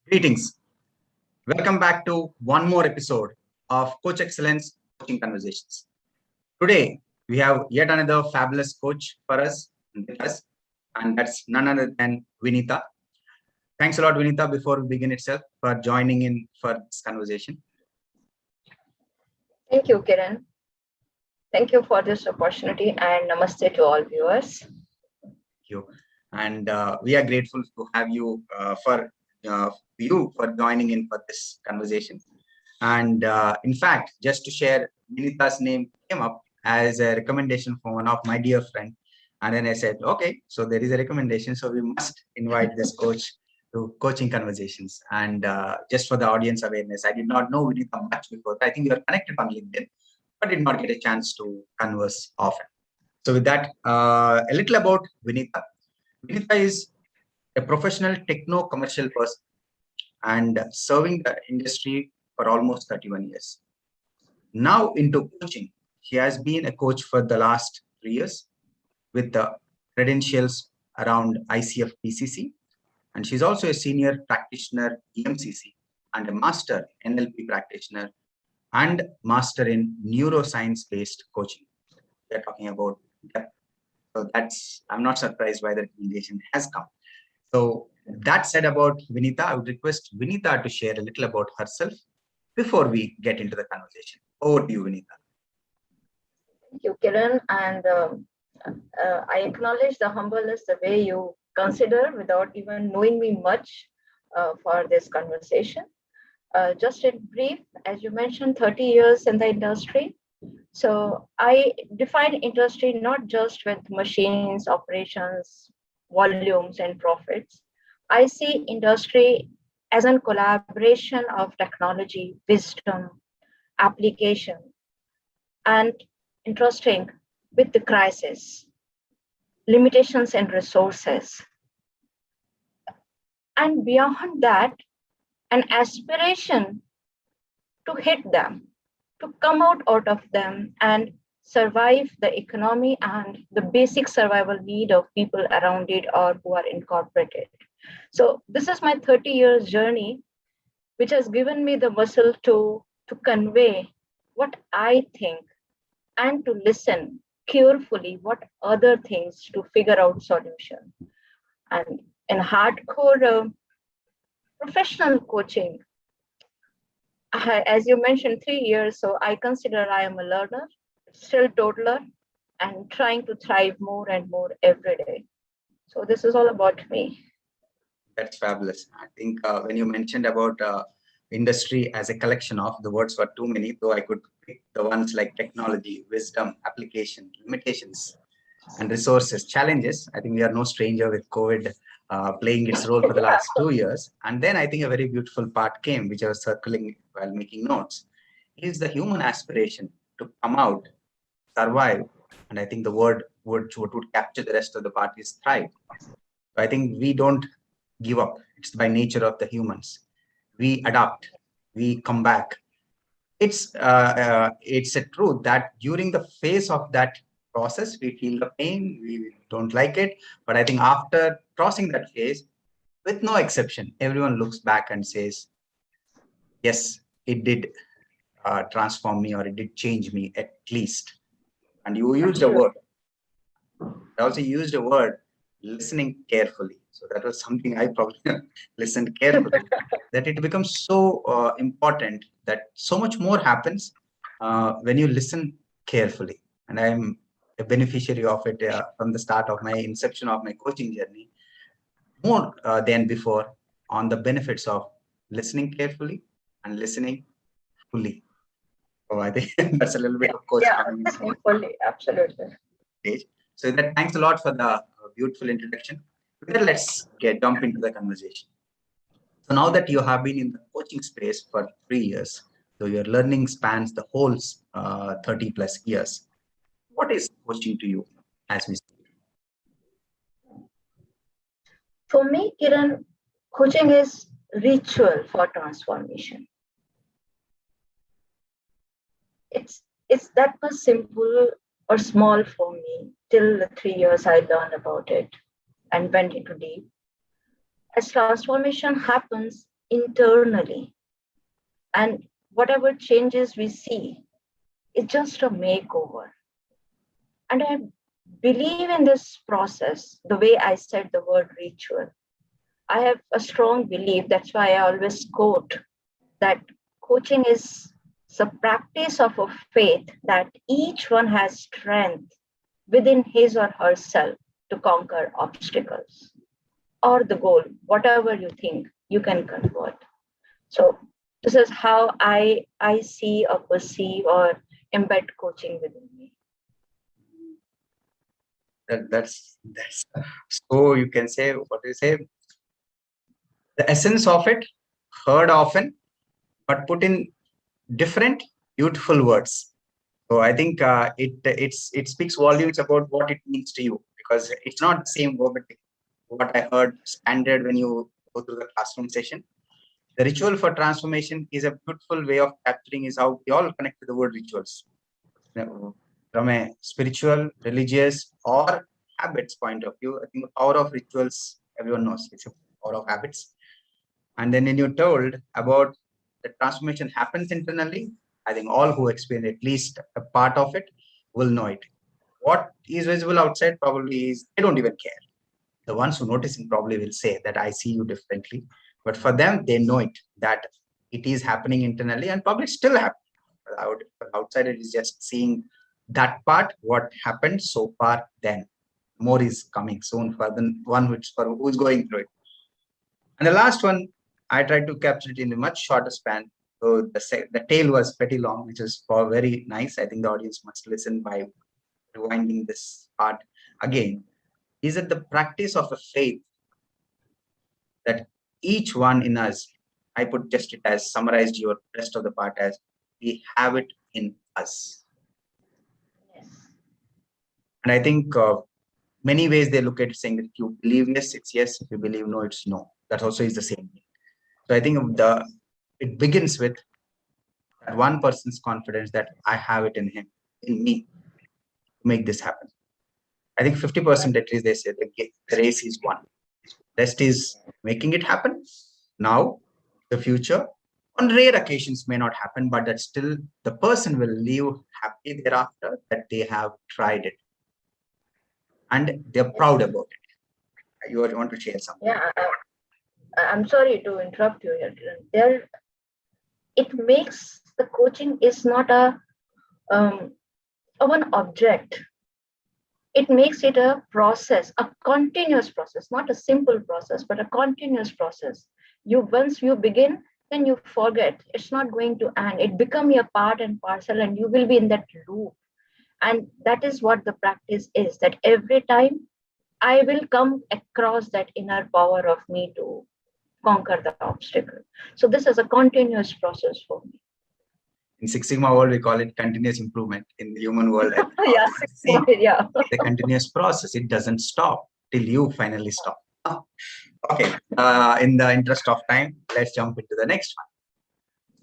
Greetings. Welcome back to one more episode of Coach Excellence Coaching Conversations. Today, we have yet another fabulous coach for us, with us, and that's none other than Vinita. Thanks a lot, Vinita, before we begin itself, for joining in for this conversation. Thank you, Kiran. Thank you for this opportunity and namaste to all viewers. Thank you. And we are grateful to have you for joining in for this conversation. And in fact, just to share, Vinita's name came up as a recommendation from one of my dear friend. And then I said, okay, so there is a recommendation. So we must invite this coach to coaching conversations. And just for the audience awareness, I did not know Vinita much before. I think we are connected on LinkedIn, but did not get a chance to converse often. So with that, a little about Vinita. Vinita is a professional techno-commercial person and serving the industry for almost 31 years. Now into coaching. She has been a coach for the last 3 years with the credentials around ICF PCC. And she's also a senior practitioner EMCC and a master NLP practitioner and master in neuroscience-based coaching. We're talking about depth. So I'm not surprised why the recommendation has come. So that said about Vinita, I would request Vinita to share a little about herself before we get into the conversation. Over to you, Vinita. Thank you, Kiran. And I acknowledge the humbleness, the way you consider without even knowing me much for this conversation. Just in brief, as you mentioned, 30 years in the industry. So I define industry not just with machines, operations, volumes, and profits. I see industry as a collaboration of technology, wisdom, application, and interesting with the crisis, limitations and resources. And beyond that, an aspiration to hit them, to come out of them and survive the economy and the basic survival need of people around it or who are incorporated. So this is my 30 years journey, which has given me the muscle to convey what I think and to listen carefully what other things to figure out solution. And in hardcore professional coaching, as you mentioned, 3 years, so I consider I am a learner, still toddler, and trying to thrive more and more every day. So this is all about me. That's fabulous. I think when you mentioned about industry as a collection of, the words were too many, though I could pick the ones like technology, wisdom, application, limitations, and resources, challenges. I think we are no stranger with COVID playing its role for the last 2 years. And then I think a very beautiful part came, which I was circling while making notes, is the human aspiration to come out, survive. And I think the word would capture the rest of the part is thrive. So I think we don't give up. It's by nature of the humans. We adapt, we come back. It's a truth that during the phase of that process, we feel the pain, we don't like it. But I think after crossing that phase, with no exception, everyone looks back and says, yes, it did transform me, or it did change me at least. And you used a word. I also used a word, listening carefully. So that was something I probably listened carefully, that it becomes so important that so much more happens when you listen carefully. And I'm a beneficiary of it from the start of my inception of my coaching journey, more than before, on the benefits of listening carefully and listening fully. So I think that's a little bit of course. Yeah, fully, absolutely. So that, thanks a lot for the beautiful introduction. Let's jump into the conversation. So now that you have been in the coaching space for 3 years, so your learning spans the whole 30 plus years, what is coaching to you as we speak? For me, Kiran, coaching is ritual for transformation. It's that much simple or small for me. Till the 3 years I learned about it and went into deep. As transformation happens, internally. And whatever changes we see is just a makeover. And I believe in this process, the way I said the word ritual. I have a strong belief, that's why I always quote that coaching is the practice of a faith that each one has strength within his or herself to conquer obstacles or the goal, whatever you think you can convert. So this is how I see or perceive or embed coaching within me. That's so you can say, what do you say? The essence of it, heard often, but put in different, beautiful words. So I think it speaks volumes about what it means to you, because it's not the same verbatim what I heard standard when you go through the classroom session. The ritual for transformation is a beautiful way of capturing is how we all connect to the word rituals. From a spiritual, religious, or habits point of view, I think the power of rituals, everyone knows it's a power of habits. And then when you're told about the transformation happens internally, I think all who experience at least a part of it will know it. What is visible outside probably is they don't even care. The ones who notice it probably will say that I see you differently. But for them, they know it, that it is happening internally and probably still happening. Outside it is just seeing that part, what happened so far then. More is coming soon for the one who is going through it. And the last one, I tried to capture it in a much shorter span. So the tail was pretty long, which is very nice. I think the audience must listen by rewinding this part again. Is it the practice of a faith that each one in us, I put just it as summarized your rest of the part as we have it in us. Yes. And I think many ways they look at it saying that if you believe yes, it's yes. If you believe no, it's no. That also is the same thing. So I think it begins with that one person's confidence that I have it in him, in me, to make this happen. I think 50% at least they say the race is won. Rest is making it happen. Now, the future, on rare occasions may not happen, but that still the person will live happy thereafter that they have tried it. And they're proud about it. You want to share something? Yeah, I'm sorry to interrupt you here. It makes the coaching is not a one object. It makes it a process, a continuous process, not a simple process, but a continuous process. Once you begin, then you forget. It's not going to end. It becomes a part and parcel, and you will be in that loop. And that is what the practice is. That every time I will come across that inner power of me to conquer the obstacle. So this is a continuous process for me. In Six Sigma world, we call it continuous improvement. In the human world, yeah. The continuous process. It doesn't stop till you finally stop. Okay. In the interest of time, let's jump into the next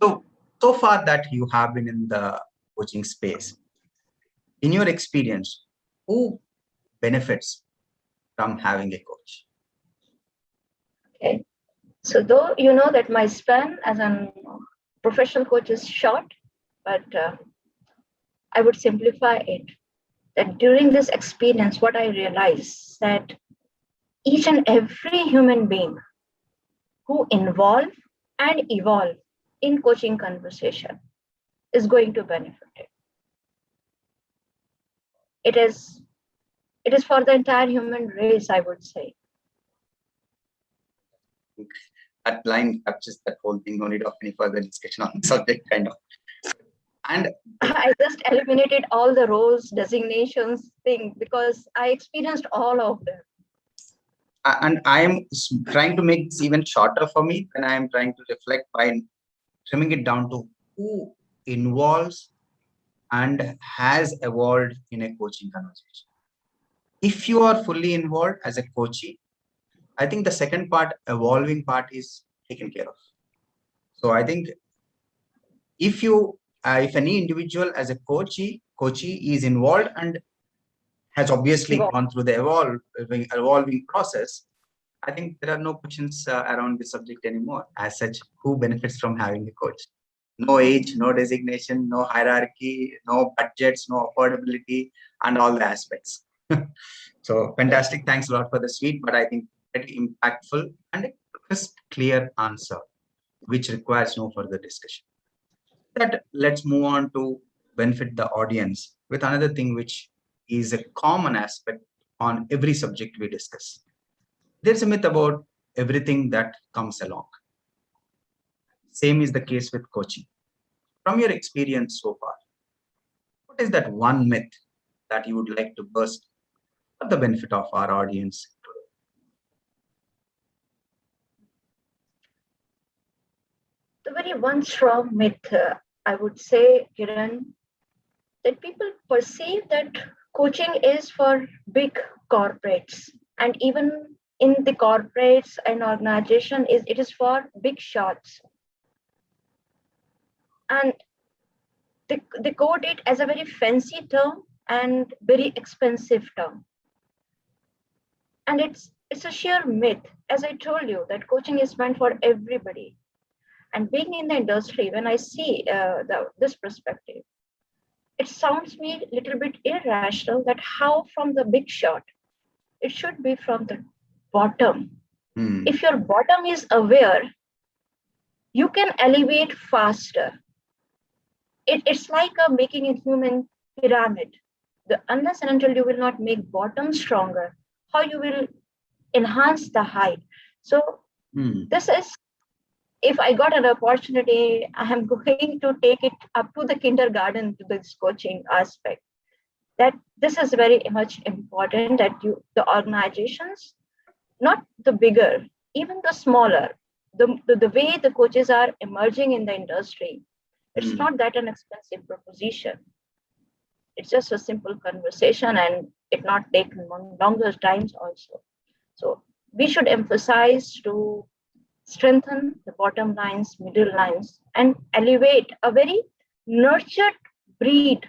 one. So far that you have been in the coaching space, in your experience, who benefits from having a coach? Okay. So though you know that my span as a professional coach is short, but I would simplify it that during this experience, what I realized that each and every human being who involve and evolve in coaching conversation is going to benefit it. It is for the entire human race, I would say. That line captures that whole thing. No need of any further discussion on the subject, kind of. And I just eliminated all the roles, designations thing because I experienced all of them. And I'm trying to make this even shorter for me, and I'm trying to reflect by trimming it down to who involves and has evolved in a coaching conversation. If you are fully involved as a coachee, I think the second part, evolving part, is taken care of. So I think if any individual as a coachee is involved and has obviously gone through the evolving process, I think there are no questions around this subject anymore. As such, who benefits from having a coach? No age, no designation, no hierarchy, no budgets, no affordability, and all the aspects. So fantastic. Thanks a lot for the sweet, but I think very impactful and a crisp, clear answer, which requires no further discussion. That let's move on to benefit the audience with another thing, which is a common aspect on every subject we discuss. There's a myth about everything that comes along. Same is the case with coaching. From your experience so far, what is that one myth that you would like to burst for the benefit of our audience today? The very one strong myth, I would say, Kiran, that people perceive that coaching is for big corporates, and even in the corporates and organization it is for big shots, and they code it as a very fancy term and very expensive term, and it's a sheer myth. As I told you, that coaching is meant for everybody. And being in the industry, when I see this perspective, it sounds me a little bit irrational that how from the big shot, it should be from the bottom. If your bottom is aware, you can elevate faster. It's like making a human pyramid. Unless and until you will not make bottom stronger, how you will enhance the height. So this is, if I got an opportunity, I am going to take it up to the kindergarten to this coaching aspect. That this is very much important, that the organizations, not the bigger, even the smaller, the way the coaches are emerging in the industry, it's not that an expensive proposition. It's just a simple conversation, and it not taken longer times also. So we should emphasize to strengthen the bottom lines, middle lines, and elevate a very nurtured breed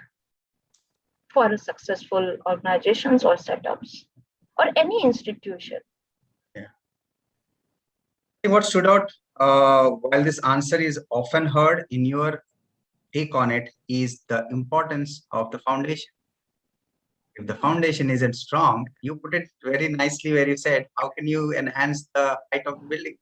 for a successful organizations or setups or any institution. Yeah. What stood out while this answer is often heard, in your take on it, is the importance of the foundation. If the foundation isn't strong, you put it very nicely where you said, how can you enhance the height of the building?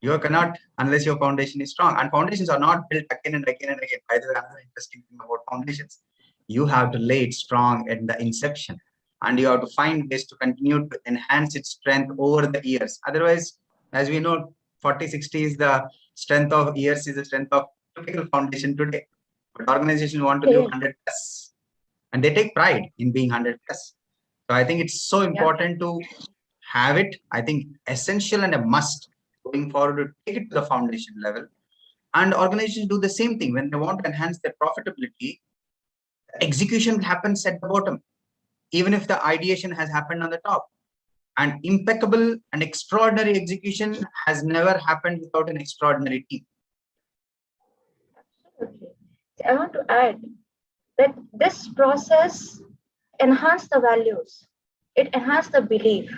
You cannot unless your foundation is strong. And foundations are not built again and again and again. By the way, another interesting thing about foundations, you have to lay it strong at the inception, and you have to find ways to continue to enhance its strength over the years. Otherwise, as we know, 40-60 is the strength of years, is the strength of typical foundation today. But organizations want to live 100 plus, and they take pride in being 100 plus. So I think it's so important to have it. I think essential and a must going forward to take it to the foundation level. And organizations do the same thing when they want to enhance their profitability. Execution happens at the bottom, even if the ideation has happened on the top. And impeccable and extraordinary execution has never happened without an extraordinary team. Absolutely. I want to add that this process enhances the values, it enhances the belief.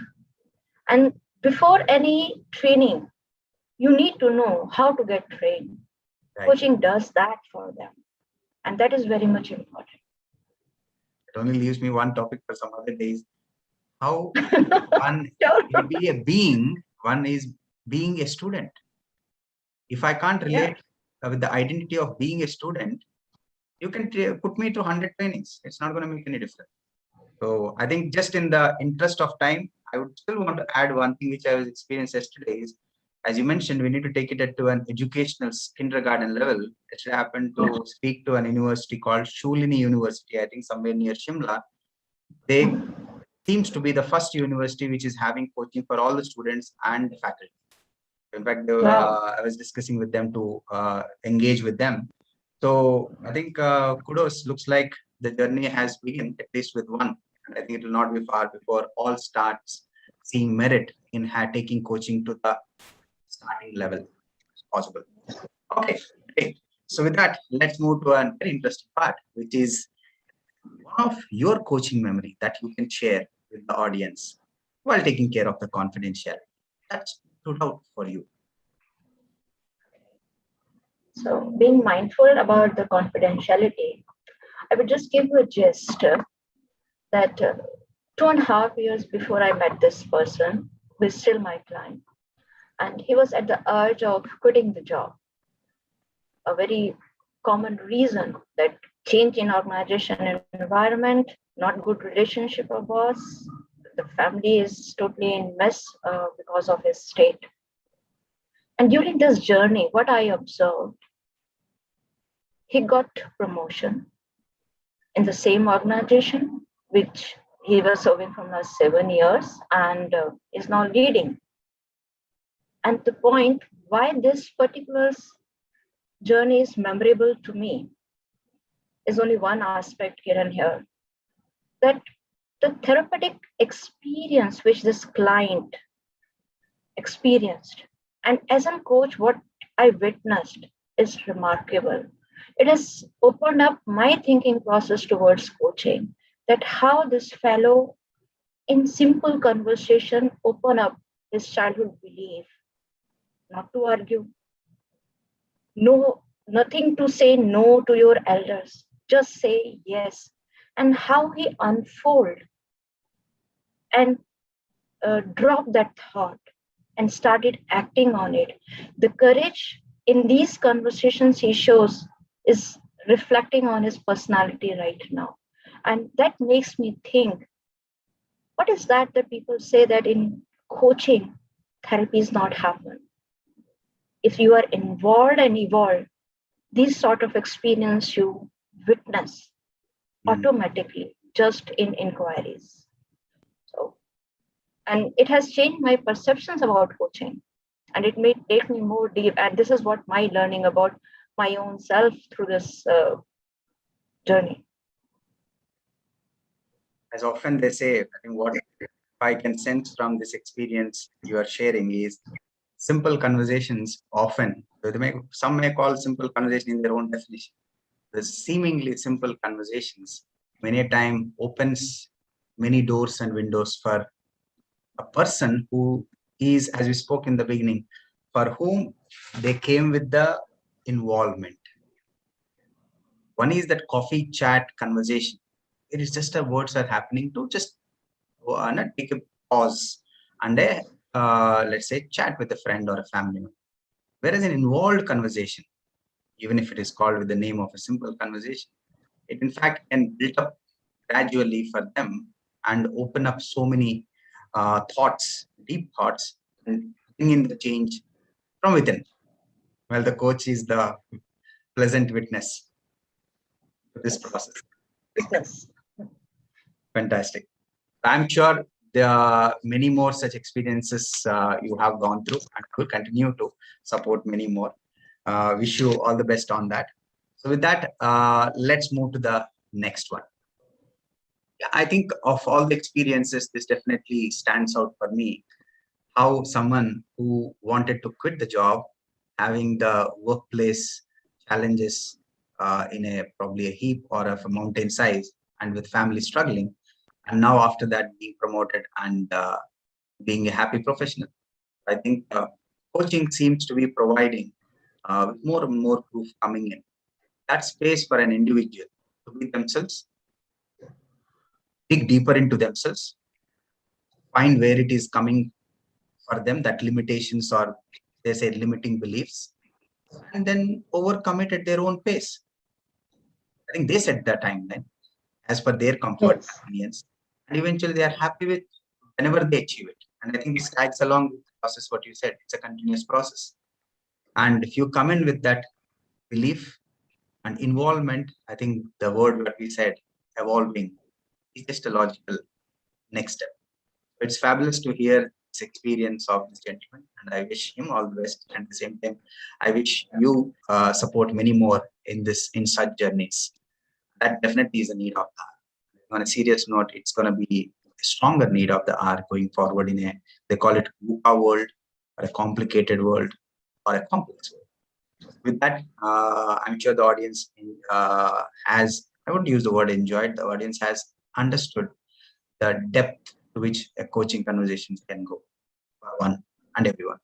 And before any training, you need to know how to get trained. Right. Coaching does that for them. And that is very much important. It only leaves me one topic for some other days. How one will be a being, one is being a student. If I can't relate with the identity of being a student, you can put me to 100 trainings. It's not going to make any difference. So I think just in the interest of time, I would still want to add one thing which I was experienced yesterday is, as you mentioned, we need to take it to an educational kindergarten level. It happened to speak to an university called Shulini University, I think somewhere near Shimla. They seems to be the first university which is having coaching for all the students and the faculty. In fact, I was discussing with them to engage with them. So I think kudos, looks like the journey has begun, at least with one. And I think it will not be far before all starts seeing merit in taking coaching to the starting level as possible. Okay, great. So with that, let's move to a very interesting part, which is one of your coaching memory that you can share with the audience. while taking care of the confidentiality. That stood out for you. So being mindful about the confidentiality, I would just give you a gist that 2.5 years before I met this person, who is still my client, and he was at the urge of quitting the job. A very common reason that change in organization and environment, not good relationship of boss, the family is totally in mess because of his state. And during this journey, what I observed, he got promotion in the same organization, which he was serving for last 7 years and is now leading. And the point why this particular journey is memorable to me is only one aspect, Kiran, here, that the therapeutic experience which this client experienced, and as a coach, what I witnessed is remarkable. It has opened up my thinking process towards coaching, that how this fellow in simple conversation open up his childhood belief, not to argue, no, nothing to say no to your elders, just say yes, and how he unfold and drop that thought and started acting on it. The courage in these conversations he shows is reflecting on his personality right now. And that makes me think, what is that people say that in coaching, therapy is not happen? If you are involved and evolved, these sort of experience you witness automatically just in inquiries. So, and it has changed my perceptions about coaching, and it may take me more deep. And this is what my learning about my own self through this journey. As often they say, I think what I can sense from this experience you are sharing is simple conversations often, some may call simple conversation in their own definition. The seemingly simple conversations many a time opens many doors and windows for a person who is, as we spoke in the beginning, for whom they came with the involvement. One is that coffee chat conversation. It is just a words are happening to just take a pause and let's say chat with a friend or a family member. Whereas an involved conversation, even if it is called with the name of a simple conversation, it in fact can build up gradually for them and open up so many thoughts, deep thoughts, and bring in the change from within. Well, the coach is the pleasant witness to this process. Yes. Fantastic. I'm sure there are many more such experiences you have gone through and will continue to support many more. Wish you all the best on that. So with that, let's move to the next one. I think of all the experiences, this definitely stands out for me. How someone who wanted to quit the job, having the workplace challenges in a probably a heap or of a mountain size, and with family struggling, and now after that being promoted and being a happy professional. I think coaching seems to be providing more and more proof coming in. That space for an individual to be themselves, dig deeper into themselves, find where it is coming for them, that limitations or they say limiting beliefs, and then overcome it at their own pace. I think they set the timeline as per their comfort and convenience, and eventually they are happy with whenever they achieve it. And I think this tags along with the process, what you said, it's a continuous process. And if you come in with that belief and involvement, I think the word what we said, evolving, is just a logical next step. It's fabulous to hear this experience of this gentleman, and I wish him all the best. And at the same time, I wish you support many more in such journeys. That definitely is a need of the hour. On a serious note, it's going to be a stronger need of the hour going forward in they call it VUCA world, or a complicated world, or a complex world. With that, I'm sure the audience has, I wouldn't use the word enjoyed, the audience has understood the depth to which a coaching conversation can go for one and everyone.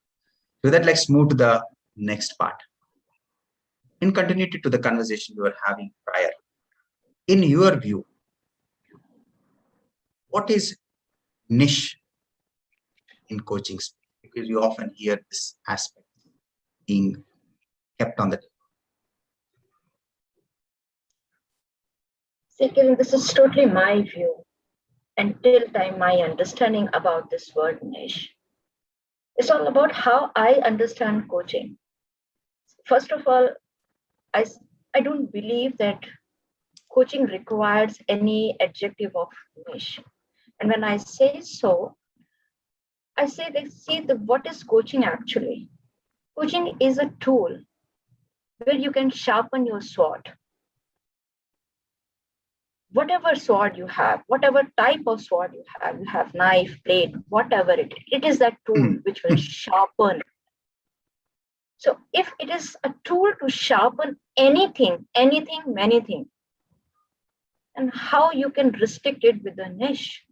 So that let's move to the next part. In continuity to the conversation we were having prior, in your view, what is niche in coaching space? Because you often hear this aspect being kept on the table. See, Kiran, this is totally my view. Until time, my understanding about this word niche. It's all about how I understand coaching. First of all, I don't believe that coaching requires any adjective of niche. And when I say so, I say that see what is coaching actually? Coaching is a tool where you can sharpen your sword. Whatever sword you have, whatever type of sword you have knife, blade, whatever it is that tool which will sharpen. So if it is a tool to sharpen anything, manything, and how you can restrict it with a niche?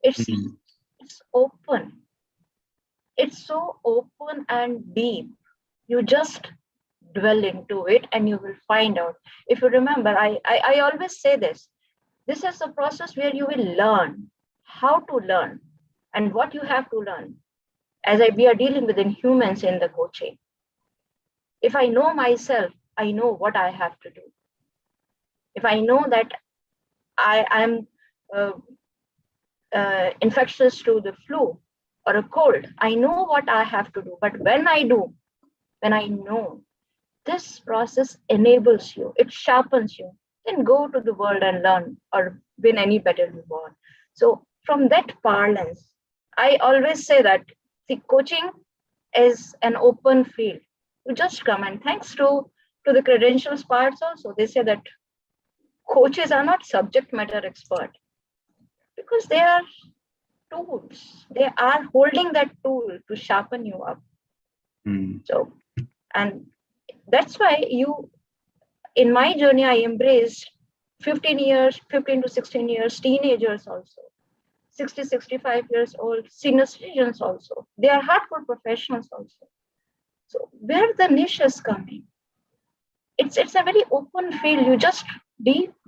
It's open. It's so open and deep. You just dwell into it and you will find out. If you remember, I always say this. This is a process where you will learn how to learn and what you have to learn. We are dealing with humans in the coaching. If I know myself, I know what I have to do. If I know that I am infectious to the flu or a cold, I know what I have to do. But when I know, this process enables you, it sharpens you. Then go to the world and learn or win any battle you want. So from that parlance, I always say that the coaching is an open field. You just come, and thanks to the credentials parts also, they say that coaches are not subject matter expert because they are tools. They are holding that tool to sharpen you up. So, and that's why in my journey, I embraced 15 to 16 years, teenagers also, 60, 65 years old, senior citizens also. They are hardcore professionals also. So where the niche is coming, it's a very open field. You just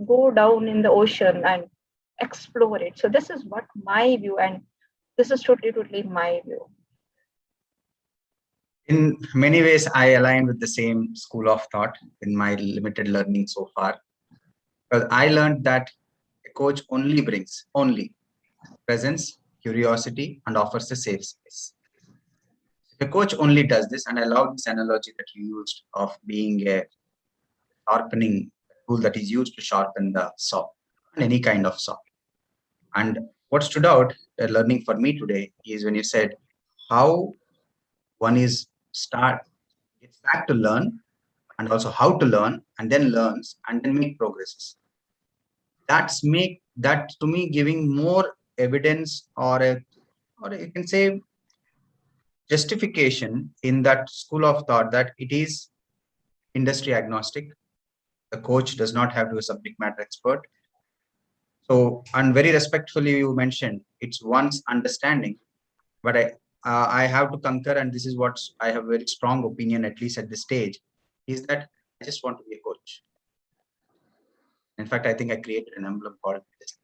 go down in the ocean and explore it. So this is what my view, and this is totally my view. In many ways, I align with the same school of thought in my limited learning so far. Because I learned that a coach only brings presence, curiosity, and offers a safe space. If a coach only does this, and I love this analogy that you used of being a sharpening tool that is used to sharpen the saw, and any kind of saw. And what stood out, learning for me today, is when you said how one gets back to learn, and also how to learn, and then learns, and then make progresses. That to me giving more evidence, or you can say justification in that school of thought that it is industry agnostic. The coach does not have to be a subject matter expert. So, and very respectfully, you mentioned it's one's understanding, but I have to concur, and this is what I have a very strong opinion, at least at this stage, is that I just want to be a coach. In fact, I think I created an emblem called this.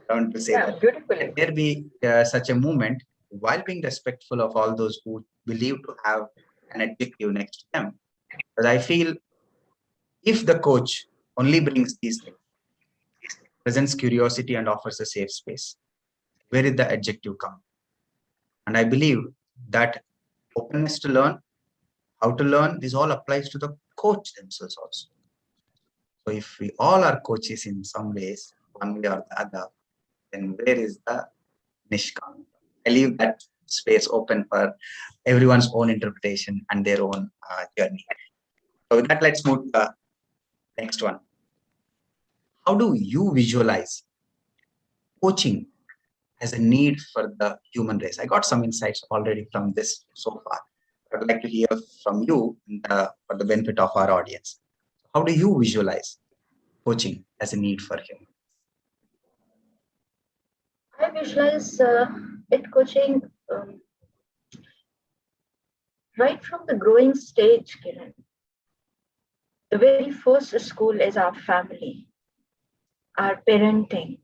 I want to say that beautifully. There be such a movement, while being respectful of all those who believe to have an adjective next to them. But I feel if the coach only brings these things, presents curiosity and offers a safe space, where did the adjective come? And I believe that openness to learn, how to learn, this all applies to the coach themselves also. So if we all are coaches in some ways, one way or the other, then where is the niche coming? I leave that space open for everyone's own interpretation and their own journey. So with that, let's move to the next one. How do you visualize coaching as a need for the human race? I got some insights already from this so far. I'd like to hear from you for the benefit of our audience. How do you visualize coaching as a need for humans? I visualize it coaching right from the growing stage, Kiran. The very first school is our family, our parenting.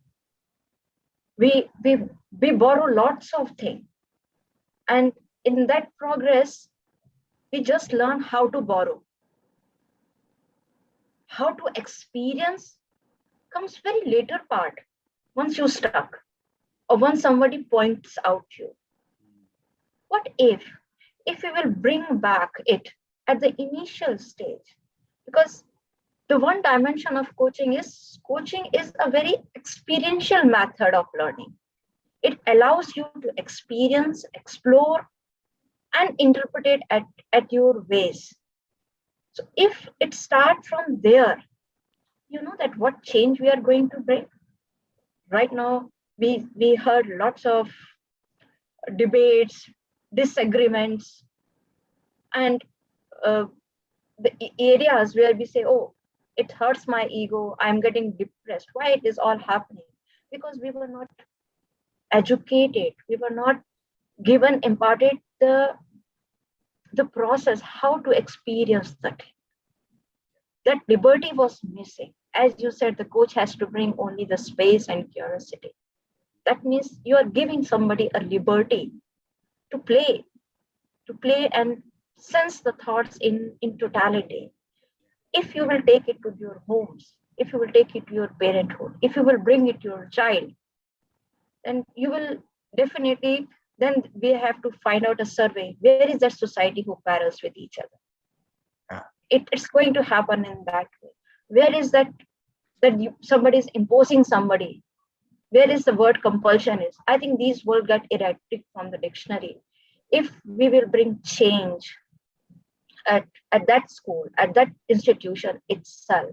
We we we borrow lots of things, and in that progress, we just learn how to borrow. How to experience comes very later part. Once you stuck, or once somebody points out you. What if we will bring back it at the initial stage? Because the one dimension of coaching is a very experiential method of learning. It allows you to experience, explore, and interpret it at your ways. So if it starts from there, you know that what change we are going to bring. Right now, we heard lots of debates, disagreements, and the areas where we say, oh, it hurts my ego, I'm getting depressed. Why it is all happening? Because we were not educated, we were not given, imparted the process, how to experience that. That liberty was missing. As you said, the coach has to bring only the space and curiosity. That means you are giving somebody a liberty to play and sense the thoughts in totality. If you will take it to your homes, if you will take it to your parenthood, if you will bring it to your child, then you will definitely, then we have to find out a survey. Where is that society who quarrels with each other? Yeah. It's going to happen in that way. Where is that somebody is imposing somebody? Where is the word compulsion is? I think these will get eradicated from the dictionary. If we will bring change at that school, at that institution itself.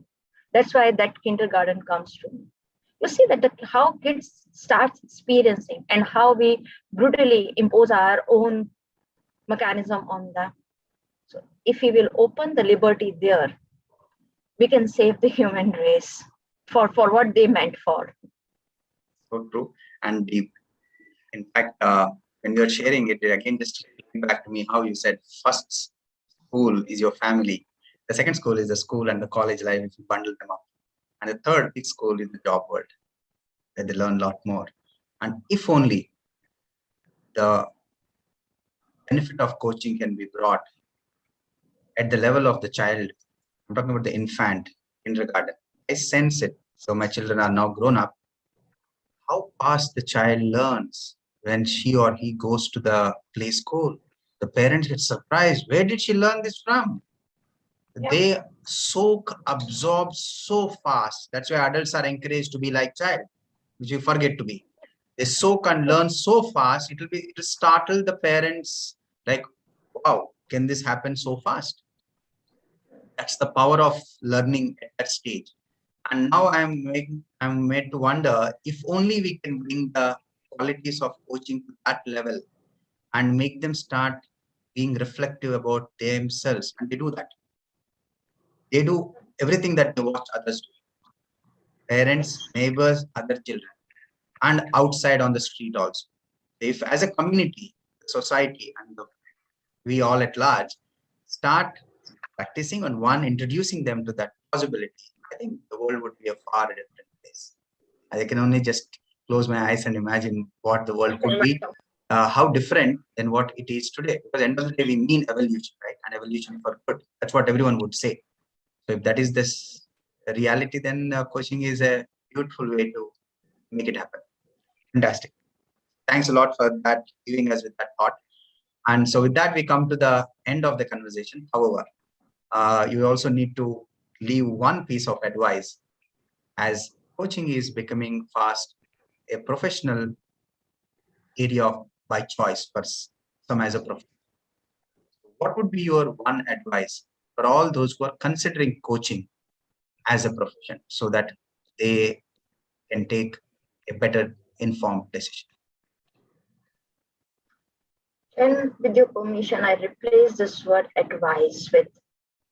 That's why that kindergarten comes to me. You see that how kids start experiencing and how we brutally impose our own mechanism on them. So if we will open the liberty there, we can save the human race for what they meant for. So true and deep. In fact, when you're sharing it, again, just coming back to me how you said first school is your family. The second school is the school and the college life if you bundle them up. And the third big school is the job world, where they learn a lot more. And if only the benefit of coaching can be brought at the level of the child, I'm talking about the infant, kindergarten. I sense it. So my children are now grown up. How fast the child learns when she or he goes to the play school. The parents get surprised. Where did she learn this from? Yeah. They soak, absorb so fast. That's why adults are encouraged to be like child, which you forget to be. They soak and learn so fast. It will startle the parents like, wow, can this happen so fast? That's the power of learning at that stage. And now I'm made to wonder if only we can bring the qualities of coaching to that level and make them start being reflective about themselves. And they do that. They do everything that they watch others do. Parents, neighbors, other children, and outside on the street also. If as a community, society, and we all at large start practicing on one, introducing them to that possibility, I think the world would be a far different place. I can only just close my eyes and imagine what the world could be, how different than what it is today. Because at the end of the day, we mean evolution, right? And evolution for good. That's what everyone would say. So if that is this reality, then coaching is a beautiful way to make it happen. Fantastic. Thanks a lot for that, giving us with that thought. And so with that, we come to the end of the conversation. However, you also need to leave one piece of advice, as coaching is becoming fast a professional area by choice for some as a profession. What would be your one advice for all those who are considering coaching as a profession so that they can take a better informed decision? And with your permission, I replace this word advice with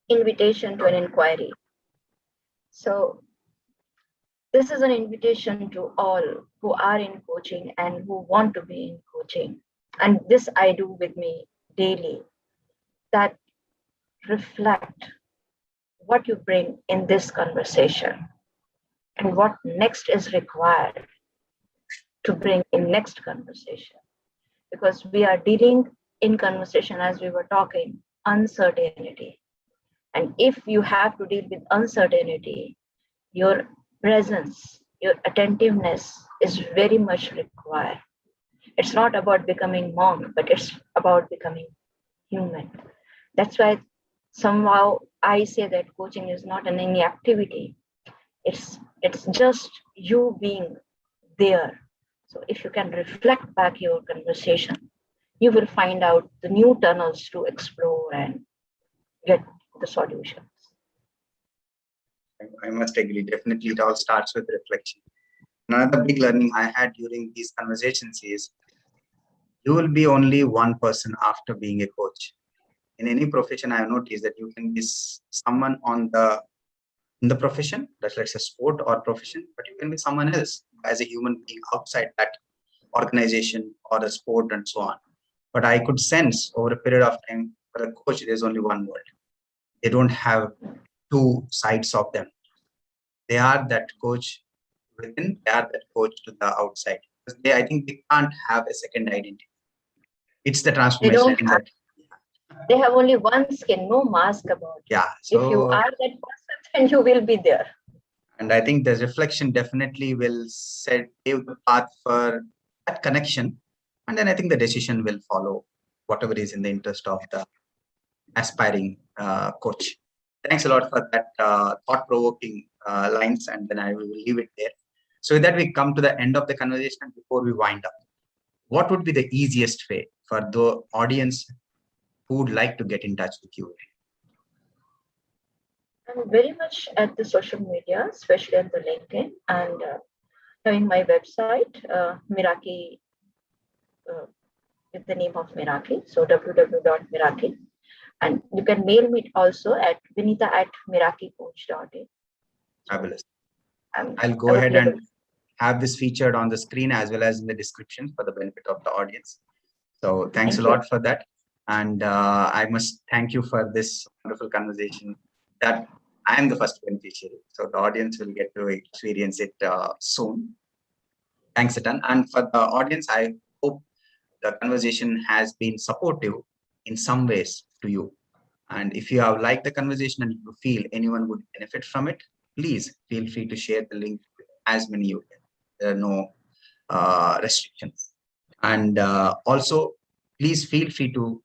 invitation to an inquiry. So This is an invitation to all who are in coaching and who want to be in coaching. And this I do with me daily, that reflect what you bring in this conversation and what next is required to bring in next conversation. Because we are dealing in conversation, as we were talking, uncertainty. And if you have to deal with uncertainty, your presence, your attentiveness is very much required. It's not about becoming monk, but it's about becoming human. That's why somehow I say that coaching is not an any activity. It's just you being there. So if you can reflect back your conversation, you will find out the new tunnels to explore and get the solutions. I must agree. Definitely, it all starts with reflection. Another big learning I had during these conversations is you will be only one person after being a coach. In any profession, I have noticed that you can be someone in the profession, that's like a sport or profession, but you can be someone else as a human being outside that organization or the sport and so on. But I could sense over a period of time for a coach, there's only one world. They don't have two sides of them. They are that coach within, they are that coach to the outside. Because I think they can't have a second identity. It's the transformation. They have only one skin, no mask about it. Yeah. So, if you are that person, then you will be there. And I think the reflection definitely will pave the path for that connection. And then I think the decision will follow whatever is in the interest of the aspiring coach. Thanks a lot for that thought-provoking lines, and then I will leave it there. So with that, we come to the end of the conversation. Before we wind up, what would be the easiest way for the audience who would like to get in touch with you? I'm very much at the social media, especially at the LinkedIn, and having my website, Meraki, with the name of Meraki, so www.meraki. And you can mail me also at vinita@merakicoach.in. Fabulous. I'll go ahead and have this featured on the screen as well as in the description for the benefit of the audience. So thanks a lot for that. And I must thank you for this wonderful conversation that I am the first beneficiary. So the audience will get to experience it soon. Thanks a ton. And for the audience, I hope the conversation has been supportive in some ways to you. And if you have liked the conversation and you feel anyone would benefit from it, please feel free to share the link with as many you can. There are no restrictions. And also, please feel free to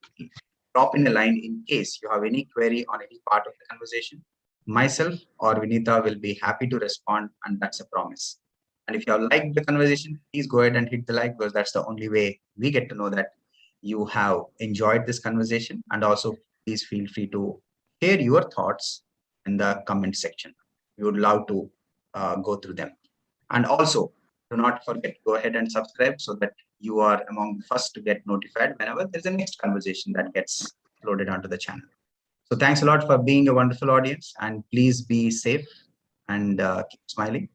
drop in a line in case you have any query on any part of the conversation. Myself or Vinita will be happy to respond, and that's a promise. And if you have liked the conversation, please go ahead and hit the like, because that's the only way we get to know that you have enjoyed this conversation. And also, please feel free to share your thoughts in the comment section. We would love to go through them. And also, do not forget, go ahead and subscribe so that you are among the first to get notified whenever there's a next conversation that gets loaded onto the channel. So thanks a lot for being a wonderful audience, and please be safe and keep smiling.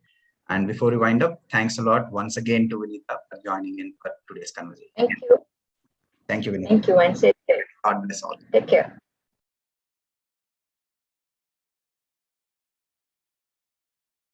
And before we wind up, thanks a lot once again to Vinita for joining in for today's conversation. Thank you. Thank you, Vinita. Thank you, and take care. God bless all. Take care.